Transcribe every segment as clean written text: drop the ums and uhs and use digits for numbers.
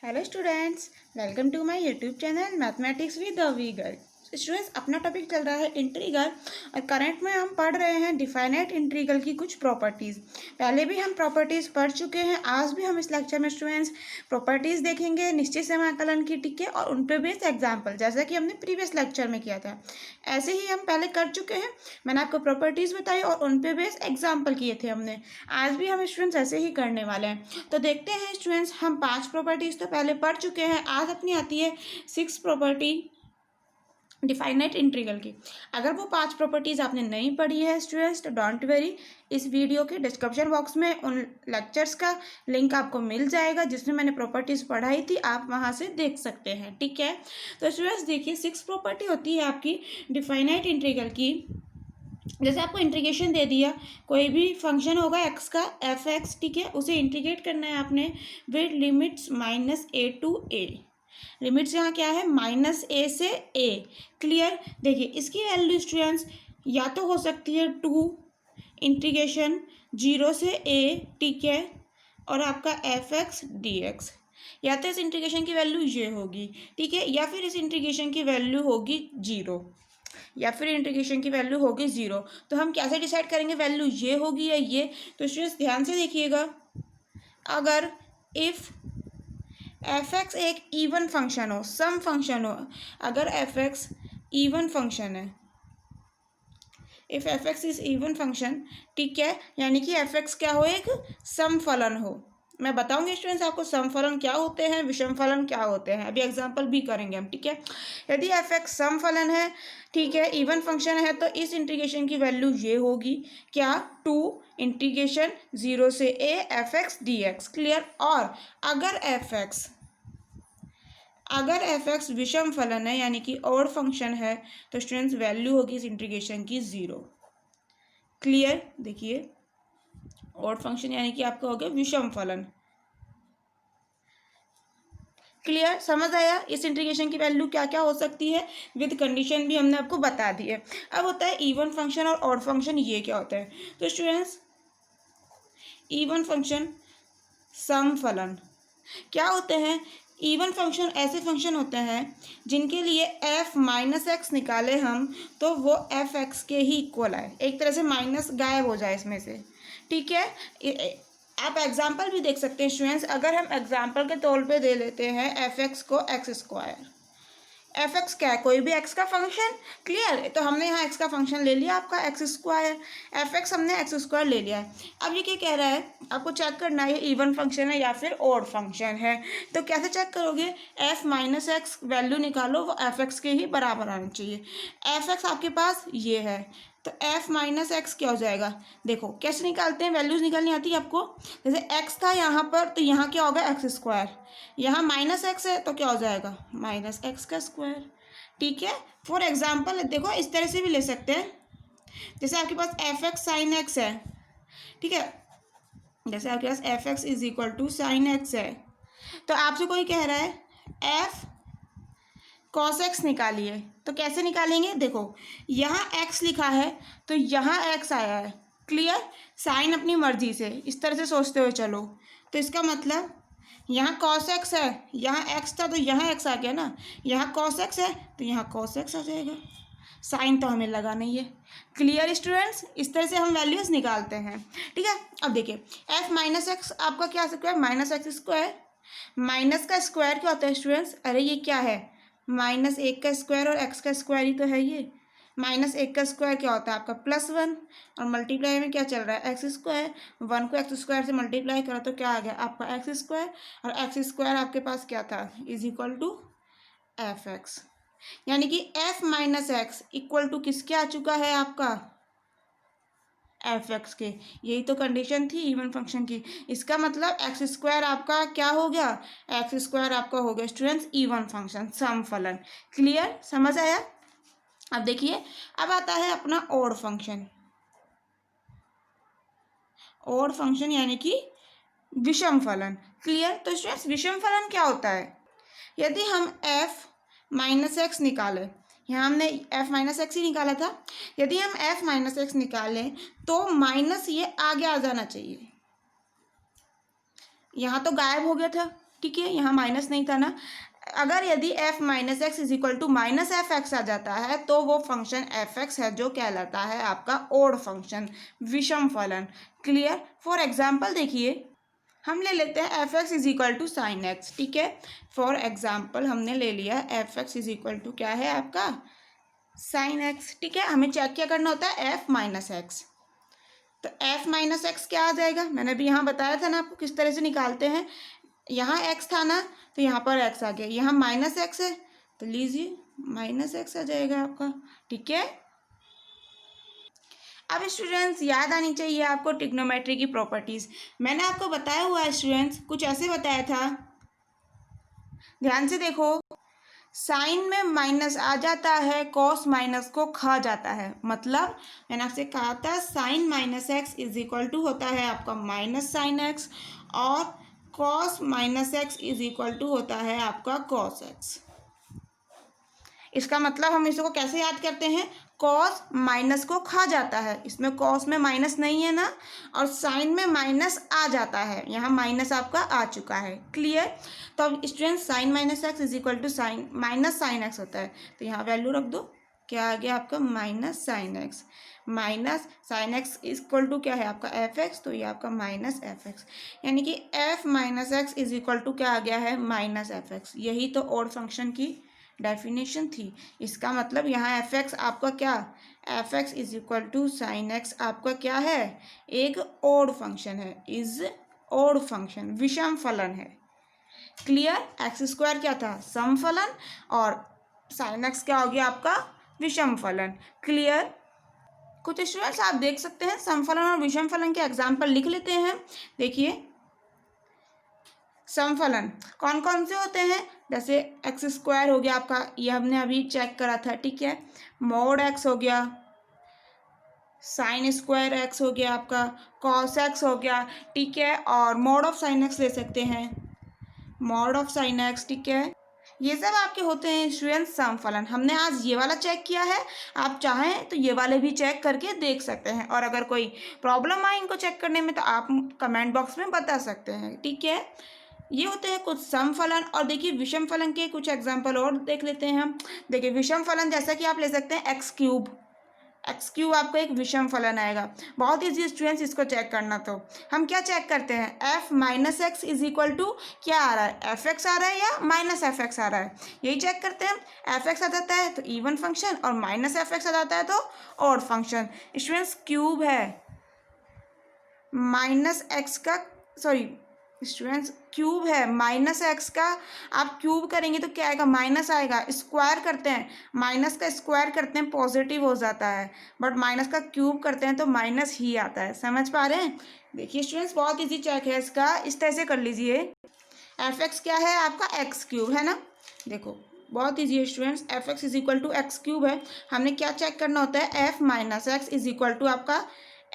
Hello students, welcome to my YouTube channel mathematics with Avi girl. Students, अपना topic चल रहा है इंटीग्रल और करंट में हम पढ़ रहे हैं डिफाइनाइट इंटीग्रल की कुछ प्रॉपर्टीज़। पहले भी हम प्रॉपर्टीज़ पढ़ चुके हैं। आज भी हम इस लेक्चर में स्टूडेंट्स प्रॉपर्टीज़ देखेंगे निश्चित समाकलन की, ठीक है, और उन पे बेस्ड एग्जाम्पल, जैसा कि हमने प्रीवियस लेक्चर में किया था ऐसे ही हम पहले कर चुके हैं। मैंने आपको प्रॉपर्टीज़ बताई और उन पे बेस्ड एग्जाम्पल किए थे हमने। आज भी हम स्टूडेंट्स ऐसे ही करने वाले हैं। तो देखते हैं स्टूडेंट्स, हम 5 प्रॉपर्टीज़ तो पहले पढ़ चुके हैं। आज अपनी आती है 6 प्रॉपर्टी डिफाइनाइट इंटीग्रल की। अगर वो 5 प्रॉपर्टीज़ आपने नहीं पढ़ी है स्टूडेंट्स तो डोंट वरी, इस वीडियो के डिस्क्रिप्शन बॉक्स में उन लेक्चर्स का लिंक आपको मिल जाएगा जिसमें मैंने प्रॉपर्टीज़ पढ़ाई थी, आप वहाँ से देख सकते हैं, ठीक है। तो स्टूडेंट्स देखिए, 6 प्रॉपर्टी होती है आपकी डिफाइनाइट इंटीग्रल की। जैसे आपको इंटीग्रेशन दे दिया, कोई भी फंक्शन होगा एक्स का एफ एक्स, ठीक है, उसे इंटीग्रेट करना है आपने with limits -a to a। Limits यहाँ क्या है, -a से a। क्लियर। देखिए इसकी वैल्यू स्टूडेंट्स या तो हो सकती है 2 इंटीग्रेशन 0 से a, ठीक है, और आपका एफ एक्स डी एक्स, या तो इस इंटीग्रेशन की वैल्यू ये होगी, ठीक है, या फिर इस इंटीग्रेशन की वैल्यू होगी 0, या फिर इंटीग्रेशन की वैल्यू होगी 0। तो हम कैसे डिसाइड करेंगे वैल्यू ये होगी या ये? तो स्टूडेंट्स ध्यान से देखिएगा, अगर इफ़ एफ एक्स एक इवन फंक्शन हो, सम फंक्शन हो, अगर एफ एक्स इवन फंक्शन है, if F x is even function, ठीक है, यानी कि एफ एक्स क्या हो, एक सम फलन हो। मैं बताऊंगी स्टूडेंट्स आपको सम फलन क्या होते हैं, विषम फलन क्या होते हैं, अभी एग्जांपल भी करेंगे हम, ठीक है। यदि एफ एक्स सम फलन है, ठीक है, इवन फंक्शन है, तो इस इंटीग्रेशन की वैल्यू ये होगी क्या, 2 इंटीग्रेशन 0 से a F x d x. Clear. और अगर एफ एक्स विषम फलन है यानी कि ऑड फंक्शन है, तो स्टूडेंट्स वैल्यू होगी इस इंटीग्रेशन की 0। क्लियर। देखिए ऑड फंक्शन यानी कि आपका हो गया विषम फलन। क्लियर, समझ आया। इस इंटीग्रेशन की वैल्यू क्या क्या हो सकती है, विद कंडीशन भी हमने आपको बता दी है। अब होता है इवन फंक्शन और ऑड फंक्शन, ये क्या होता है? तो स्टूडेंट्स इवन फंक्शन, सम फलन क्या होते हैं? इवन फंक्शन ऐसे फंक्शन होते हैं जिनके लिए f माइनस एक्स निकाले हम तो वो एफ एक्स के ही इक्वल आए, एक तरह से माइनस गायब हो जाए इसमें से, ठीक है। आप एग्जाम्पल भी देख सकते हैं स्टूडेंट्स। अगर हम एग्जाम्पल के तौर पे दे लेते हैं एफ एक्स को एक्स स्क्वायर, एफ एक्स क्या है, कोई भी एक्स का फंक्शन। क्लियर। तो हमने यहाँ एक्स का फंक्शन ले लिया आपका एक्स स्क्वायर, एफ एक्स हमने एक्स स्क्वायर ले लिया है। अब ये क्या कह रहा है, आपको चेक करना है इवन फंक्शन है या फिर ऑड फंक्शन है। तो कैसे चेक करोगे, एफ माइनस एक्स वैल्यू निकालो, वो एफ एक्स के ही बराबर आना चाहिए। एफ एक्स आपके पास ये है, तो एफ माइनस एक्स क्या हो जाएगा? देखो कैसे निकालते हैं, वैल्यूज निकालनी आती है आपको। जैसे एक्स था यहाँ पर, तो यहाँ क्या होगा, एक्स स्क्वायर, यहाँ माइनस एक्स है तो क्या हो जाएगा, माइनस एक्स का स्क्वायर, ठीक है। फॉर एग्जाम्पल देखो इस तरह से भी ले सकते हैं, जैसे आपके पास एफ एक्स साइन एक्स है, ठीक है, जैसे आपके पास f x is equal to sine x है, तो आपसे कोई कह रहा है एफ कॉस एक्स निकालिए, तो कैसे निकालेंगे? देखो यहाँ एक्स लिखा है तो यहाँ एक्स आया है। क्लियर। साइन अपनी मर्जी से, इस तरह से सोचते हुए चलो, तो इसका मतलब यहाँ कॉस एक्स है, यहाँ एक्स था तो यहाँ एक्स आ गया ना, यहाँ कॉस एक्स है तो यहाँ कॉस एक्स आ जाएगा, साइन तो हमें लगा नहीं है। क्लियर स्टूडेंट्स, इस तरह से हम वैल्यूज निकालते हैं, ठीक है। अब देखिए एफ माइनस एक्स आपका क्या आ सकता है, माइनस एक्स स्क्वायर। माइनस का स्क्वायर क्या होता है स्टूडेंट्स? अरे ये क्या है, -1 का स्क्वायर और x का स्क्वायर ही तो है ये। -1 का स्क्वायर क्या होता है आपका +1, और मल्टीप्लाई में क्या चल रहा है, एक्स स्क्वायर। 1 को एक्स स्क्वायर से मल्टीप्लाई करो तो क्या आ गया आपका एक्स स्क्वायर, और एक्स स्क्वायर आपके पास क्या था, is equal to f x, यानी कि f minus x equal to किसके आ चुका है आपका, एफ एक्स के। यही तो कंडीशन थी इवन फंक्शन की। इसका मतलब एक्स स्क्वायर आपका क्या हो गया, एक्स स्क्वायर आपका हो गया स्टूडेंट्स इवन फंक्शन, सम फलन। क्लियर, समझ आया। अब देखिए अब आता है अपना ऑड फंक्शन। ऑड फंक्शन यानी कि विषम फलन। क्लियर। तो स्टूडेंट्स विषम फलन क्या होता है, यदि हम एफ माइनस एक्स निकालें, यहाँ हमने एफ माइनस एक्स ही निकाला था, यदि हम एफ माइनस एक्स निकालें तो माइनस ये आगे आ जाना चाहिए, यहाँ तो गायब हो गया था, ठीक है, यहाँ माइनस नहीं था ना। अगर यदि f minus x is equal to minus f x आ जाता है तो वो फंक्शन एफ एक्स है, जो कहलाता है आपका ओड फंक्शन, विषम फलन। क्लियर। फॉर एग्जाम्पल देखिए, हम ले लेते हैं f x is equal to sine x. ठीक है, फॉर एग्जाम्पल हमने ले लिया f x is equal to क्या है आपका साइन एक्स। ठीक है, हमें चेक क्या करना होता है एफ माइनस एक्स। तो एफ माइनस एक्स क्या आ जाएगा, मैंने भी यहाँ बताया था ना आपको किस तरह से निकालते हैं। यहाँ एक्स था ना, तो यहाँ पर एक्स आ गया, यहाँ माइनस एक्स है तो लीजिए माइनस एक्स आ जाएगा आपका। ठीक है, अब स्टूडेंट्स याद आनी चाहिए आपको ट्रिग्नोमेट्री की प्रॉपर्टीज। मैंने आपको बताया हुआ है स्टूडेंट्स, कुछ ऐसे बताया था, ध्यान से देखो। साइन में माइनस आ जाता है, कॉस माइनस को खा जाता है। मतलब मैंने आपसे कहा था sine minus x is equal to होता है आपका माइनस साइन एक्स, और cos minus x is equal to होता है आपका कॉस एक्स। इसका मतलब हम इसको कैसे याद करते हैं, कॉस माइनस को खा जाता है, इसमें कॉस में माइनस नहीं है ना, और साइन में माइनस आ जाता है, यहाँ माइनस आपका आ चुका है। क्लियर। तो अब student sine minus x is equal to sine minus sine x होता है, तो यहाँ वैल्यू रख दो, क्या आ गया आपका minus sine x. Minus sine x equal to क्या है आपका एफ एक्स, तो ये आपका माइनस एफ एक्स, यानी कि f minus x is equal to क्या आ गया है माइनस एफ एक्स। यही तो ओड फंक्शन की डेफिनेशन थी। इसका मतलब यहाँ एफ एक्स आपका क्या, f x is equal to sine x आपका क्या है, एक ओड फंक्शन है, इज ओड फंक्शन, विषम फलन है। क्लियर। एक्स स्क्वायर क्या था, सम फलन, और साइन एक्स क्या हो गया आपका विषम फलन। क्लियर। कुछ स्टूडेंट्स आप देख सकते हैं सम फलन और विषम फलन के एग्जाम्पल लिख लेते हैं। देखिए सम फलन कौन कौन से होते हैं, जैसे एक्स स्क्वायर हो गया आपका, ये हमने अभी चेक करा था। ठीक है, मॉड एक्स हो गया, साइन स्क्वायर एक्स हो गया आपका, कॉस एक्स हो गया। ठीक है, और मॉड ऑफ साइन एक्स ले सकते हैं, मॉड ऑफ साइन एक्स। ठीक है, ये सब आपके होते हैं स्टूडेंट्स सम फलन। हमने आज ये वाला चेक किया है, आप चाहें तो ये वाले भी चेक करके देख सकते हैं, और अगर कोई प्रॉब्लम आए इनको चेक करने में तो आप कमेंट बॉक्स में बता सकते हैं। ठीक है, ये होते हैं कुछ सम फलन। और देखिए विषम फलन के कुछ एग्जाम्पल और देख लेते हैं हम। देखिए विषम फलन जैसा कि आप ले सकते हैं एक्स क्यूब, एक्स क्यूब आपका एक विषम फलन आएगा। बहुत ईजी स्टूडेंट्स इसको चेक करना। तो हम क्या चेक करते हैं, f minus x is equal to क्या आ रहा है, एफ एक्स आ रहा है या माइनस एफ एक्स आ रहा है, यही चेक करते हैं। एफ एक्स आ जाता है तो इवन फंक्शन, और माइनस एफ एक्स आ जाता है तो ऑड फंक्शन। स्टूडेंट्स क्यूब है माइनस एक्स का, सॉरी स्टूडेंट्स क्यूब है माइनस एक्स का, आप क्यूब करेंगे तो क्या आएगा, माइनस आएगा। स्क्वायर करते हैं, माइनस का स्क्वायर करते हैं पॉजिटिव हो जाता है, बट माइनस का क्यूब करते हैं तो माइनस ही आता है। समझ पा रहे हैं। देखिए स्टूडेंट्स बहुत इजी चेक है इसका, इस तरह से कर लीजिए। एफ एक्स क्या है आपका एक्स क्यूब है ना, देखो बहुत ईजी है students, f x is equal to x cube है। हमने क्या चेक करना होता है, f minus x is equal to आपका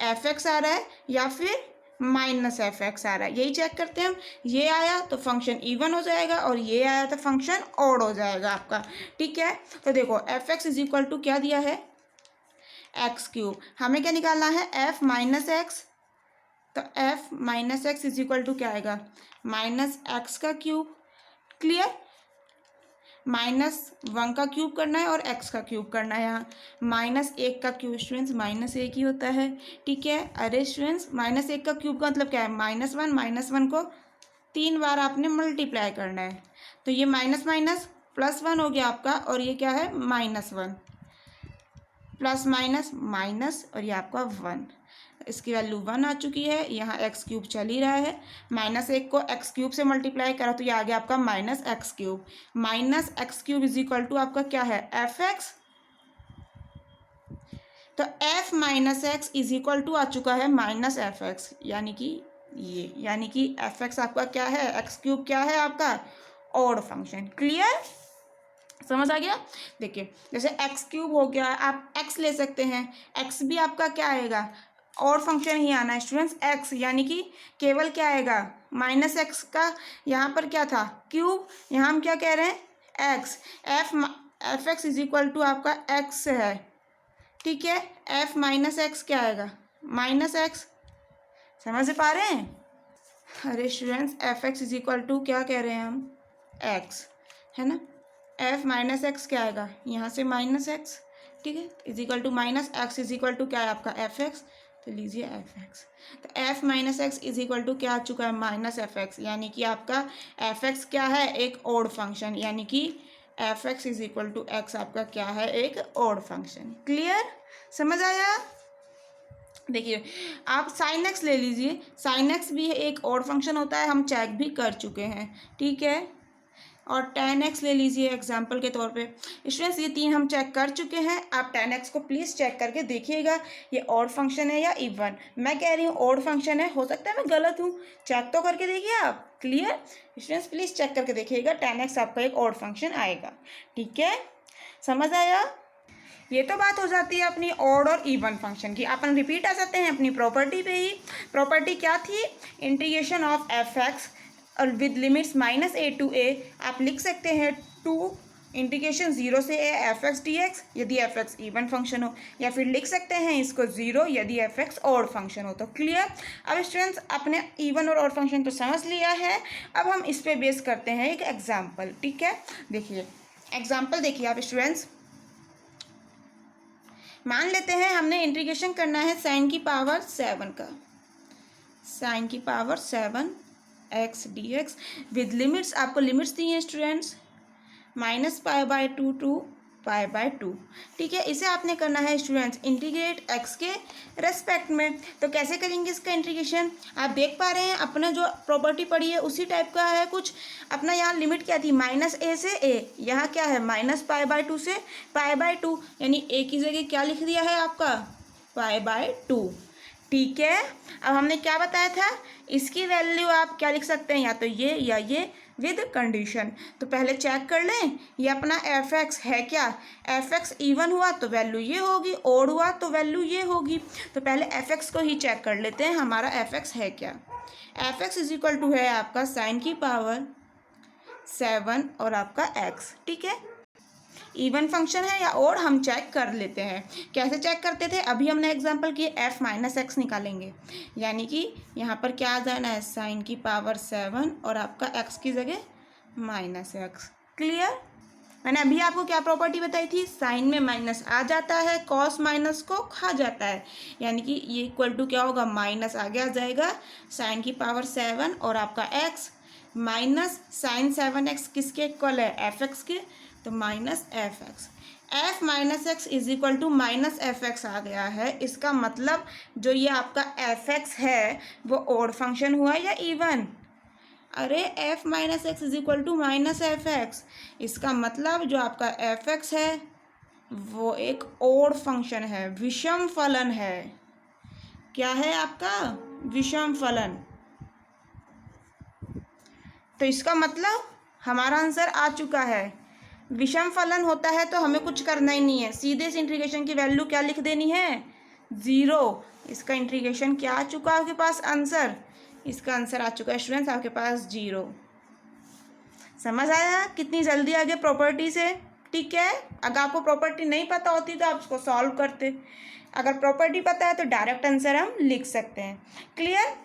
एफ एक्स आ रहा है या फिर माइनस एफ एक्स आ रहा है, यही चेक करते हैं हम। ये आया तो फंक्शन इवन हो जाएगा, और ये आया तो फंक्शन ऑड हो जाएगा आपका। ठीक है, तो देखो f x is equal to क्या दिया है एक्स क्यूब, हमें क्या निकालना है एफ माइनस एक्स, तो f minus x is equal to क्या आएगा माइनस एक्स का क्यूब। क्लियर। माइनस वन का क्यूब करना है और एक्स का क्यूब करना है, यहाँ माइनस एक का क्यूब स्टूडेंट्स माइनस एक ही होता है। ठीक है, अरे स्टूडेंट्स माइनस एक का क्यूब का मतलब क्या है, माइनस वन को 3 बार आपने मल्टीप्लाई करना है, तो ये माइनस माइनस प्लस वन हो गया आपका, और ये क्या है minus one, plus minus minus, और ये आपका 1, इसकी वैल्यू 1 आ चुकी है। यहाँ एक्स क्यूब चल ही रहा है, माइनस एक को एक्स क्यूब से मल्टीप्लाई करा तो ये आ गया आपका minus x cube. Minus x cube is equal to आपका क्या है एफ एक्स, तो f minus x is equal to आ चुका है माइनस एफ एक्स, यानी कि ये, यानी कि एफ एक्स आपका क्या है, एक्स क्यूब क्या है आपका ऑड फंक्शन। क्लियर, समझ आ गया। देखिए जैसे एक्स क्यूब हो गया, आप एक्स ले सकते हैं, एक्स भी आपका क्या आएगा और फंक्शन ही आना है स्टूडेंट्स एक्स, यानी कि केवल क्या आएगा माइनस एक्स का, यहाँ पर क्या था क्यूब, यहाँ हम क्या कह रहे हैं x, f x is equal to आपका एक्स है। ठीक है, एफ माइनस एक्स क्या आएगा माइनस एक्स। समझ पा रहे हैं। अरे students f x is equal to क्या कह रहे हैं हम, एक्स, है ना। एफ माइनस एक्स क्या आएगा, यहाँ से माइनस एक्स, ठीक है, is equal to minus x is equal to क्या है आपका एफ एक्स, तो लीजिए एफ एक्स। तो f minus x is equal to क्या आ चुका है, माइनस एफ एक्स, यानी कि आपका एफ एक्स क्या है, एक ओड फंक्शन, यानी कि f x is equal to x आपका क्या है, एक ओड फंक्शन। क्लियर, समझ आया। देखिए आप साइन एक्स ले लीजिए, साइन एक्स भी एक और फंक्शन होता है, हम चेक भी कर चुके हैं, ठीक है। और टेन एक्स ले लीजिए एग्जाम्पल के तौर पे। स्टूडेंट्स ये तीन हम चेक कर चुके हैं, आप टेन एक्स को प्लीज़ चेक करके देखिएगा ये ऑड फंक्शन है या इवन। मैं कह रही हूँ ऑड फंक्शन है, हो सकता है मैं गलत हूँ, चेक तो करके देखिए आप। क्लियर स्टूडेंट्स, प्लीज़ चेक करके देखिएगा, टेन एक्स आपका एक ऑड फंक्शन आएगा, ठीक है, समझ आया। ये तो बात हो जाती है अपनी ऑड और इवन फंक्शन की। अपन रिपीट आ जाते हैं अपनी प्रॉपर्टी पे ही। प्रॉपर्टी क्या थी, इंटीग्रेशन ऑफ एफ एक्स और with limits minus a to a, आप लिख सकते हैं टू इंटीग्रेशन जीरो से a f x d x, यदि एफ एक्स इवन फंक्शन हो, या फिर लिख सकते हैं इसको जीरो यदि एफ एक्स ऑड फंक्शन हो। तो क्लियर। अब स्टूडेंट्स अपने इवन और ऑड फंक्शन तो समझ लिया है, अब हम इस पर बेस करते हैं एक एग्जाम्पल, ठीक है। देखिए एग्जाम्पल देखिए आप स्टूडेंट्स, मान लेते हैं हमने इंटीग्रेशन करना है साइन की पावर 7 का, साइन की power 7 x d x with limits, आपको लिमिट्स दी हैं students, minus pi by two to pi by two, ठीक है। इसे आपने करना है स्टूडेंट्स इंटीग्रेट एक्स के रेस्पेक्ट में। तो कैसे करेंगे इसका इंटीग्रेशन, आप देख पा रहे हैं अपना जो प्रॉपर्टी पड़ी है उसी टाइप का है कुछ। अपना यहाँ लिमिट क्या थी, माइनस ए से ए, यहाँ क्या है माइनस पाई बाय टू से पाई बाय टू, यानी ए की जगह क्या लिख दिया है आपका पाई बाय टू, ठीक है। अब हमने क्या बताया था, इसकी वैल्यू आप क्या लिख सकते हैं, या तो ये या ये विद कंडीशन। तो पहले चेक कर लें ये अपना एफ एक्स है क्या, एफ एक्स इवन हुआ तो वैल्यू ये होगी, ओड हुआ तो वैल्यू ये होगी। तो पहले एफ एक्स को ही चेक कर लेते हैं हमारा एफ एक्स है क्या। F x is equal to है आपका साइन की पावर 7 और आपका एक्स, ठीक है। इवन फंक्शन है या और हम चेक कर लेते हैं। कैसे चेक करते थे, अभी हमने एग्जांपल किए, एफ माइनस एक्स निकालेंगे, यानी कि यहाँ पर क्या आ जाना है साइन की पावर 7 और आपका एक्स की जगह माइनस एक्स। क्लियर। मैंने अभी आपको क्या प्रॉपर्टी बताई थी, साइन में माइनस आ जाता है, कॉस माइनस को खा जाता है, यानी कि ये इक्वल टू क्या होगा, माइनस आगे आ जाएगा साइन की पावर 7 और आपका एक्स माइनस साइन 7x किसके इक्वल है, एफ एक्स के, तो minus f x. F minus x is equal to minus f x आ गया है। इसका मतलब जो ये आपका एफ एक्स है वो ऑड फंक्शन हुआ या इवन। अरे f minus x is equal to minus f x, इसका मतलब जो आपका एफ एक्स है वो एक ऑड फंक्शन है, विषम फलन है। क्या है आपका, विषम फलन। तो इसका मतलब हमारा आंसर आ चुका है। विषम फलन होता है तो हमें कुछ करना ही नहीं है, सीधे इस इंटीग्रेशन की वैल्यू क्या लिख देनी है, ज़ीरो। इसका इंटीग्रेशन क्या आ चुका है आपके पास आंसर, इसका आंसर आ चुका है स्टूडेंट्स आपके पास 0। समझ आया कितनी जल्दी आ गए प्रॉपर्टी से, ठीक है। अगर आपको प्रॉपर्टी नहीं पता होती तो आप इसको सॉल्व करते, अगर प्रॉपर्टी पता है तो डायरेक्ट आंसर हम लिख सकते हैं। क्लियर।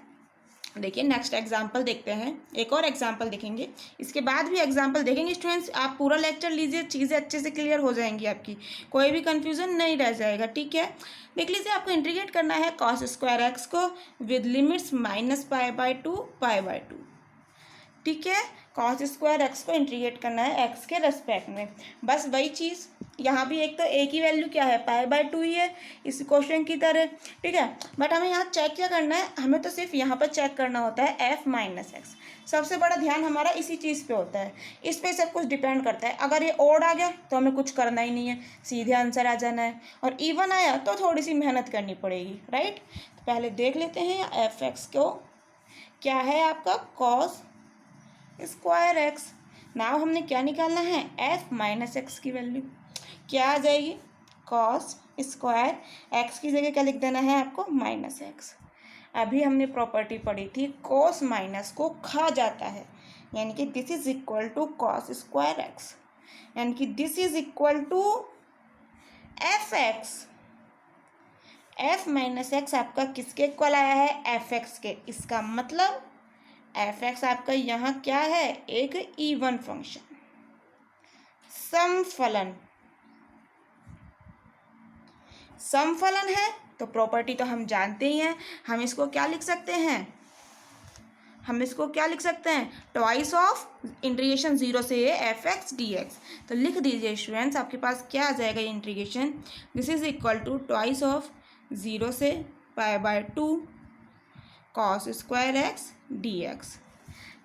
देखिए नेक्स्ट एग्जाम्पल देखते हैं, एक और एग्जाम्पल देखेंगे, इसके बाद भी एग्जाम्पल देखेंगे स्टूडेंट्स। आप पूरा लेक्चर लीजिए, चीज़ें अच्छे से क्लियर हो जाएंगी आपकी, कोई भी कंफ्यूजन नहीं रह जाएगा, ठीक है। देख लीजिए आपको इंटीग्रेट करना है कॉस स्क्वायर एक्स को with limits minus pi by to pi by two, ठीक है। कॉस स्क्वायर एक्स को इंटीग्रेट करना है एक्स के रेस्पेक्ट में, बस वही चीज़ यहाँ भी, एक तो ए की वैल्यू क्या है पाई बाय टू ही है इस क्वेश्चन की तरह, ठीक है। बट हमें यहाँ चेक क्या करना है, हमें तो सिर्फ यहाँ पर चेक करना होता है एफ माइनस एक्स। सबसे बड़ा ध्यान हमारा इसी चीज़ पे होता है, इस पर सब कुछ डिपेंड करता है। अगर ये ओड आ गया तो हमें कुछ करना ही नहीं है, सीधे आंसर आ जाना है, और इवन आया तो थोड़ी सी मेहनत करनी पड़ेगी, राइट। तो पहले देख लेते हैं एफ एक्स को क्या है आपका कॉस स्क्वायर एक्स। नाउ हमने क्या निकालना है, एफ माइनस एक्स की वैल्यू क्या आ जाएगी, कॉस स्क्वायर एक्स की जगह क्या लिख देना है आपको माइनस एक्स। अभी हमने प्रॉपर्टी पढ़ी थी कॉस माइनस को खा जाता है, यानी कि this is equal to cos square x, यानी कि this is equal to f x. F minus x आपका किसके इक्वल आया है, एफ एक्स के। इसका मतलब एफ एक्स आपका यहाँ क्या है, एक इवन फंक्शन, समफलन। समफलन है तो प्रॉपर्टी तो हम जानते ही हैं, हम इसको क्या लिख सकते हैं, ट्वाइस ऑफ इंटीग्रेशन जीरो से एफ एक्स डी एक्स। तो लिख दीजिए स्टूडेंट्स, आपके पास क्या आ जाएगा ये integration, this is equal to twice of zero से pi by 2 cos square x d x.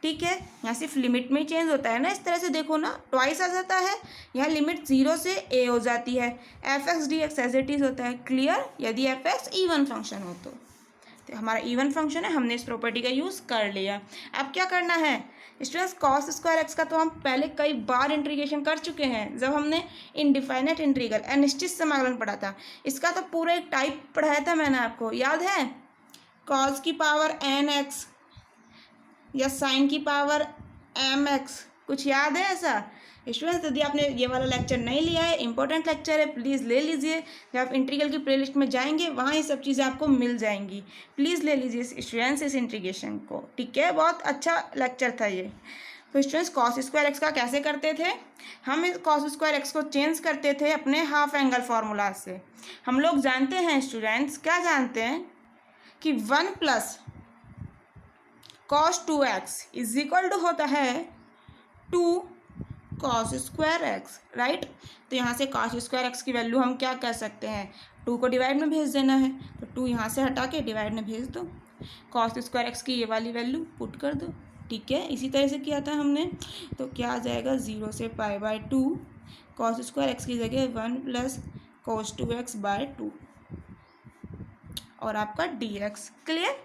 ठीक है, यहाँ सिर्फ लिमिट में ही चेंज होता है ना, इस तरह से देखो ना, ट्वाइस आ जाता है, यहाँ लिमिट जीरो से ए हो जाती है, f x d x as it is होता है। क्लियर, यदि एफ एक्स इवन फंक्शन हो तो हमारा इवन फंक्शन है, हमने इस प्रॉपर्टी का यूज़ कर लिया। अब क्या करना है स्टूडेंट्स, कॉस स्क्वायर एक्स का तो हम पहले कई बार इंटीग्रेशन कर चुके हैं, जब हमने इनडिफाइनेट इंटीग्रल अनिश्चित समाकलन पढ़ा था। इसका तो पूरा एक टाइप पढ़ाया था मैंने आपको, याद है, कॉस की पावर एन एक्स या साइन की पावर एम एक्स, कुछ याद है ऐसा स्टूडेंट्स? यदि आपने ये वाला लेक्चर नहीं लिया है, इंपॉर्टेंट लेक्चर है, प्लीज़ ले लीजिए। जब आप इंटीग्रल की प्लेलिस्ट में जाएंगे वहाँ ये सब चीज़ें आपको मिल जाएंगी, प्लीज़ ले लीजिए स्टूडेंट्स इस इंटीग्रेशन को। ठीक है, बहुत अच्छा लेक्चर था ये। तो स्टूडेंट्स, कॉस स्क्वायर एक्स का कैसे करते थे, हम इस कॉस स्क्वायर एक्स को चेंज करते थे अपने हाफ एंगल फार्मूला से। हम लोग जानते हैं स्टूडेंट्स, क्या जानते हैं कि 1 plus cos 2x is equal to होता है 2 कॉस स्क्वायर एक्स, राइट। तो यहाँ से कॉस स्क्वायर एक्स की वैल्यू हम क्या कर सकते हैं, 2 को डिवाइड में भेज देना है, तो 2 यहाँ से हटा के डिवाइड में भेज दो, कॉस स्क्वायर एक्स की ये वाली वैल्यू पुट कर दो। ठीक है, इसी तरह से किया था हमने। तो क्या आ जाएगा, 0 से pi by 2 cos square x की जगह 1 प्लस कॉस 2x बाय 2 और आपका dx। क्लियर,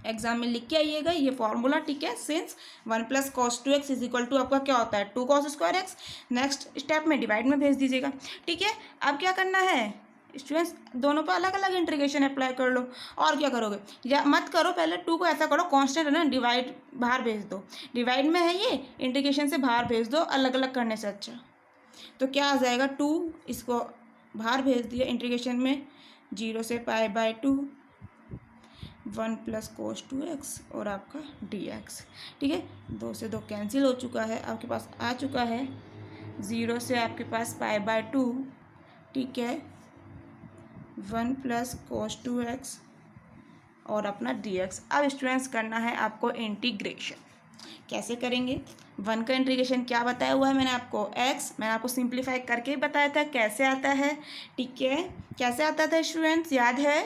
एग्जाम में लिख के आइएगा ये फॉर्मूला। ठीक है, since 1 plus cos 2x is equal to आपका क्या होता है 2 cos square x, next step में डिवाइड में भेज दीजिएगा। ठीक है, अब क्या करना है स्टूडेंट्स, दोनों पर अलग अलग इंटीग्रेशन अप्लाई कर लो। और क्या करोगे, या मत करो, पहले 2 को ऐसा करो, कांस्टेंट है ना, डिवाइड बाहर भेज दो, डिवाइड में है ये, इंटीग्रेशन से बाहर भेज दो, अलग अलग करने से अच्छा। तो क्या आ जाएगा, 2 इसको बाहर भेज दिया इंटीग्रेशन में, 0 से pi by 2 1 plus cos 2x और आपका dx। ठीक है, 2 से 2 कैंसिल हो चुका है, आपके पास आ चुका है 0 से आपके पास पाई बाय 2, ठीक है, 1 प्लस कोस 2x और अपना dx। अब स्टूडेंट्स करना है आपको इंटीग्रेशन। कैसे करेंगे, 1 का इंटीग्रेशन क्या बताया हुआ है मैंने आपको, x, मैंने आपको सिंप्लीफाई करके ही बताया था कैसे आता है। ठीक है, कैसे आता था स्टूडेंट्स, याद है,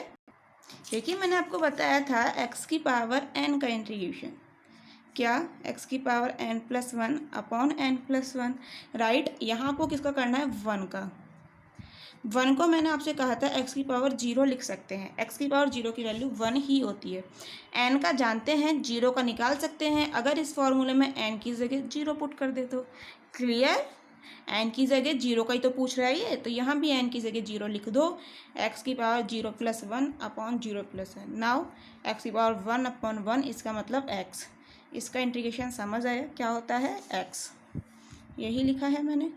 देखिए मैंने आपको बताया था x की पावर n का इंटीग्रेशन, क्या, x की power n+1 upon n+1, right. यहाँ आपको किसका करना है, 1 का। 1 को मैंने आपसे कहा था x की पावर 0 लिख सकते हैं, x की पावर 0 की वैल्यू 1 ही होती है। n का जानते हैं, 0 का निकाल सकते हैं, अगर इस फॉर्मूले में n की जगह 0 पुट कर दे तो। क्लियर, n की जगह 0 का ही तो पूछ रहा है ये, तो यहाँ भी n की जगह 0 लिख दो, x की पावर 0+1 अपॉन 0+1। नाउ x की पावर 1 अपॉन 1, इसका मतलब x। इसका इंटीग्रेशन समझ आया, क्या होता है x, यही लिखा है मैंने,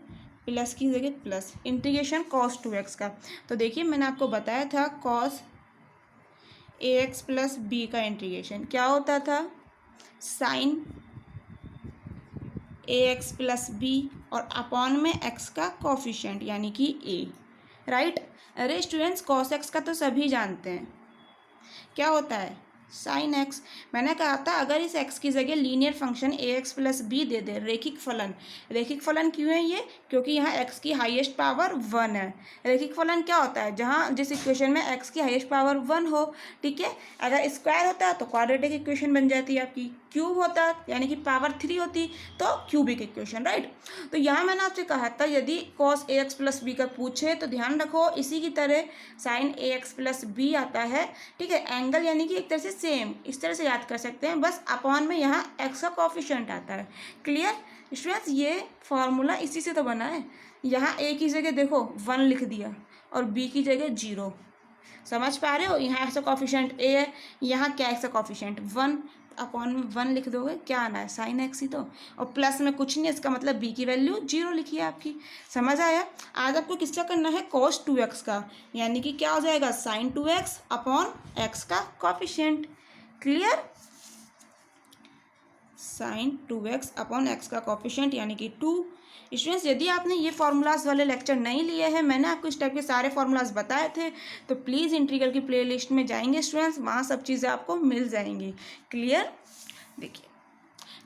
प्लस की जगह प्लस, इंटीग्रेशन cos 2x का। तो देखिए मैंने आपको बताया था cos ax प्लस b का इंटीग्रेशन क्या होता था, साइन ax प्लस बी और अपॉन में x का कोफिशिएंट यानी कि a, राइट। अरे स्टूडेंट्स, cos x का तो सभी जानते हैं, क्या होता है साइन x। मैंने कहा था अगर इस x की जगह linear function ax plus b दे दे, रेखिक फलन। रेखिक फलन क्यों है ये, क्योंकि यहाँ x की हाईएस्ट पावर 1 है। रेखिक फलन क्या होता है, जहाँ जिस इक्वेशन में x की हाईएस्ट पावर 1 हो। ठीक है, अगर स्क्वायर होता तो क्वाड्रेटिक इक्वेशन बन जाती है आपकी, क्यूब होता यानी कि पावर 3 होती तो क्यूबिक इक्वेशन, राइट। तो यहाँ मैंने आपसे कहा था यदि cos ax प्लस बी का पूछे तो ध्यान रखो इसी की तरह साइन ax प्लस बी आता है। ठीक है, एंगल यानी कि एक तरह से सेम, इस तरह से याद कर सकते हैं, बस अपॉन में यहाँ x का कोफिशिएंट आता है। क्लियर स्टूडेंट्स, ये फॉर्मूला इसी से तो बना है। यहाँ a की जगह देखो 1 लिख दिया और b की जगह 0, समझ पा रहे हो, यहाँ x का कोफिशिएंट a है, यहाँ क्या x का कोफिशिएंट 1, अपॉन में 1 लिख दोगे, क्या आना है साइन एक्स ही तो, और प्लस में कुछ नहीं, इसका मतलब b की वैल्यू 0 लिखी है आपकी। समझ आया। आज आपको किसका करना है, cos 2x का, यानी कि क्या हो जाएगा साइन 2x अपॉन x का coefficient. Clear, sine 2x upon x का कोफिशिएंट यानी कि 2। स्टूडेंट्स यदि आपने ये फार्मूलाज वाले लेक्चर नहीं लिए हैं, मैंने आपको इस टाइप के सारे फार्मूलाज बताए थे, तो प्लीज़ इंटीग्रल की प्लेलिस्ट में जाएंगे स्टूडेंट्स, वहाँ सब चीज़ें आपको मिल जाएंगी। क्लियर? देखिए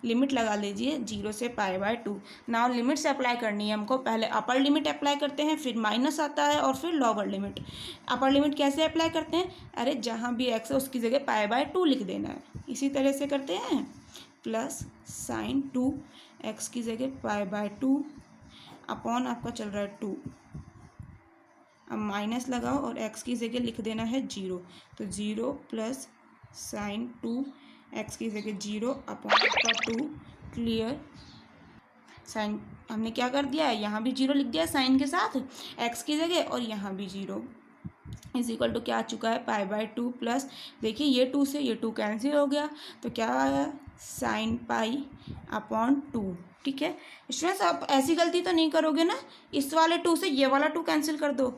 लिमिट लगा लीजिए 0 से π/2। नाउ लिमिट से अप्लाई करनी है हमको। पहले अपर लिमिट अप्लाई करते हैं, फिर माइनस आता है और फिर लोअर लिमिट। अपर लिमिट कैसे अप्लाई करते हैं? अरे जहाँ भी x है उसकी जगह π/2 लिख देना है। इसी तरह से करते हैं, प्लस साइन 2x की जगह π/2 अपॉन आपका चल रहा है 2। अब माइनस लगाओ और x की जगह लिख देना है 0। तो 0 प्लस साइन 2x की जगह 0 अपॉन आपका 2। क्लियर? साइन हमने क्या कर दिया है, यहाँ भी 0 लिख दिया साइन के साथ x की जगह, और यहाँ भी 0 इज इक्वल टू क्या आ चुका है π/2 प्लस, देखिए ये 2 से ये 2 कैंसिल हो गया, तो क्या आया साइन पाई अपॉन 2। ठीक है स्टूडेंट्स, आप ऐसी गलती तो नहीं करोगे ना, इस वाले 2 से ये वाला 2 कैंसिल कर दो।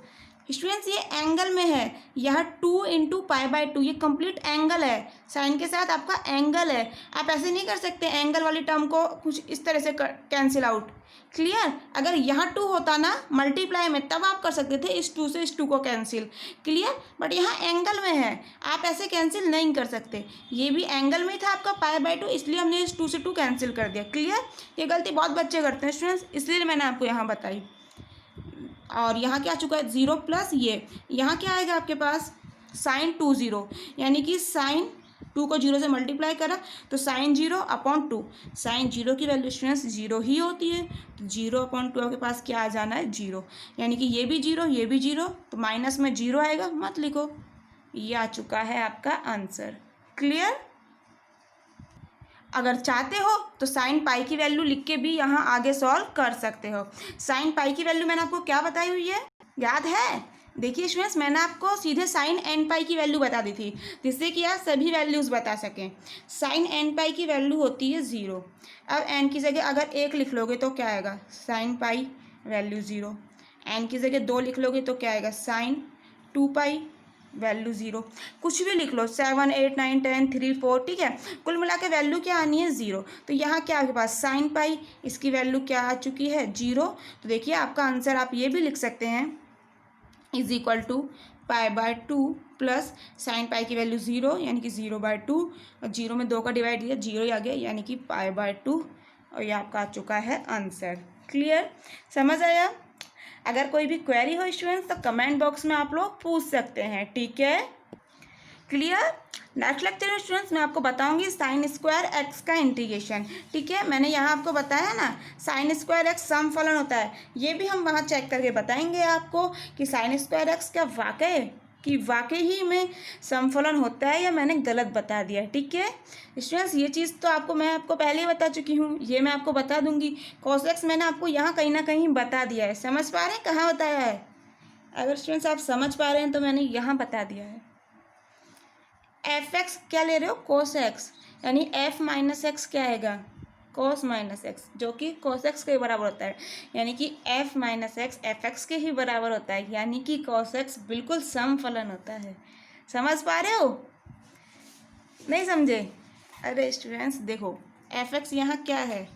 स्टूडेंट्स ये एंगल में है, यह 2 × π/2 ये कंप्लीट एंगल है, साइन के साथ आपका एंगल है। आप ऐसे नहीं कर सकते एंगल वाली टर्म को कुछ इस तरह से कैंसिल आउट। क्लियर? अगर यहाँ 2 होता ना मल्टीप्लाई में, तब आप कर सकते थे इस 2 से इस 2 को कैंसिल। क्लियर? बट यहाँ एंगल में है, आप ऐसे कैंसिल नहीं कर सकते। ये भी एंगल में था आपका π/2, इसलिए हमने इस 2 से 2 कैंसिल कर दिया। क्लियर? ये गलती बहुत बच्चे करते हैं स्टूडेंट्स, इसलिए मैंने आपको यहाँ बताई। और यहाँ क्या चुका है 0 प्लस ये, यहाँ क्या आएगा आपके पास साइन 2 0, यानी कि साइन 2 को 0 से मल्टीप्लाई करा तो साइन 0 अपॉन 2। साइन 0 की वैल्यू स्टूडेंट्स 0 ही होती है, तो 0 अपॉन 2 के पास क्या आ जाना है 0, यानी कि ये भी 0 ये भी 0, तो माइनस में 0 आएगा, मत लिखो। ये आ चुका है आपका आंसर। क्लियर? अगर चाहते हो तो साइन पाई की वैल्यू लिख के भी यहाँ आगे सॉल्व कर सकते हो। साइन पाई की वैल्यू मैंने आपको क्या बताई हुई है, याद है? देखिए स्टूडेंट्स, मैंने आपको सीधे साइन एन पाई की वैल्यू बता दी थी, जिससे कि आप सभी वैल्यूज़ बता सकें। साइन एन पाई की वैल्यू होती है 0। अब एन की जगह अगर 1 लिख लोगे तो क्या आएगा साइन पाई वैल्यू 0। एन की जगह 2 लिख लोगे तो क्या आएगा साइन 2 पाई वैल्यू 0। कुछ भी लिख लो 7 8 9 10 3 4, ठीक है, कुल मिला के वैल्यू क्या आनी है 0। तो यहाँ क्या आपके पास साइन पाई, इसकी वैल्यू क्या आ चुकी है 0। तो देखिए आपका आंसर आप ये भी लिख सकते हैं is equal to π/2 plus sine pi की वैल्यू 0 यानी कि 0/2, और 0 में 2 का डिवाइड दिया 0 ही आ गया यानी कि π/2, और ये आपका आ चुका है आंसर। क्लियर? समझ आया? अगर कोई भी क्वेरी हो स्टूडेंट्स तो कमेंट बॉक्स में आप लोग पूछ सकते हैं। ठीक है? क्लियर? नेक्स्ट लेक्चर में स्टूडेंट्स मैं आपको बताऊंगी साइन स्क्वायर एक्स का इंटीग्रेशन। ठीक है, मैंने यहाँ आपको बताया ना साइन स्क्वायर एक्स सम फलन होता है, ये भी हम वहाँ चेक करके बताएंगे आपको कि साइन स्क्वायर एक्स क्या वाकई ही में समफलन होता है या मैंने गलत बता दिया है। ठीक है स्टूडेंट्स, ये चीज़ तो मैं आपको पहले ही बता चुकी हूँ, ये मैं आपको बता दूंगी। कॉस एक्स मैंने आपको यहाँ कहीं ना कहीं बता दिया है, समझ पा रहे हैं कहाँ बताया है? अगर स्टूडेंट्स आप समझ पा रहे हैं तो मैंने यहाँ बता दिया है। एफ एक्स क्या ले रहे हो कॉस एक्स, यानी एफ माइनस एक्स क्या आएगा कॉस माइनस एक्स, जो कि कॉस एक्स के बराबर होता है, यानी कि f minus x f x के ही बराबर होता है, यानी कि कॉस एक्स बिल्कुल सम फलन होता है। समझ पा रहे हो? नहीं समझे? अरे स्टूडेंट्स देखो एफ एक्स यहाँ क्या है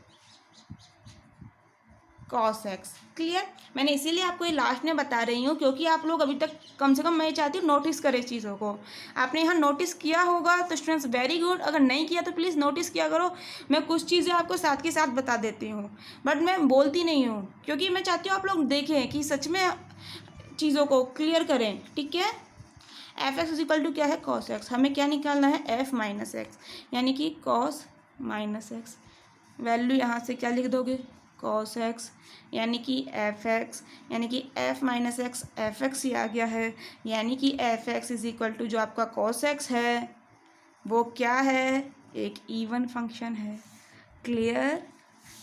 कॉस एक्स। क्लियर? मैंने इसीलिए आपको ये लास्ट में बता रही हूँ क्योंकि आप लोग अभी तक कम से कम मैं चाहती हूँ नोटिस करें इस चीज़ों को। आपने यहाँ नोटिस किया होगा तो स्टूडेंट्स वेरी गुड, अगर नहीं किया तो प्लीज़ नोटिस किया करो। मैं कुछ चीज़ें आपको साथ के साथ बता देती हूँ बट मैं बोलती नहीं हूँ क्योंकि मैं चाहती हूँ आप लोग देखें कि सच में चीज़ों को क्लियर करें। ठीक है? एफ एक्स इक्वल टू क्या है कॉस एक्स, हमें क्या निकालना है एफ माइनस एक्स, यानी कि कॉस माइनस एक्स। वैल्यू यहाँ से क्या लिख दोगे कॉस एक्स, यानी कि एफ एक्स, यानी कि f minus x f x ही आ गया है, यानी कि f x is equal to जो आपका कॉस एक्स है वो क्या है एक इवन फंक्शन है। क्लियर?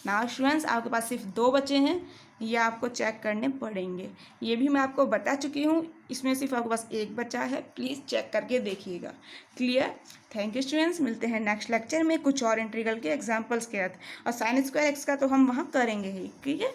नाउ स्टूडेंट्स आपके पास सिर्फ 2 बचे हैं, ये आपको चेक करने पड़ेंगे। ये भी मैं आपको बता चुकी हूँ, इसमें सिर्फ आपके पास 1 बचा है, प्लीज़ चेक करके देखिएगा। क्लियर? थैंक यू स्टूडेंट्स, मिलते हैं नेक्स्ट लेक्चर में कुछ और इंटीग्रल के एग्जांपल्स के साथ, और साइन स्क्वायर एक्स का तो हम वहाँ करेंगे ही। ठीक है?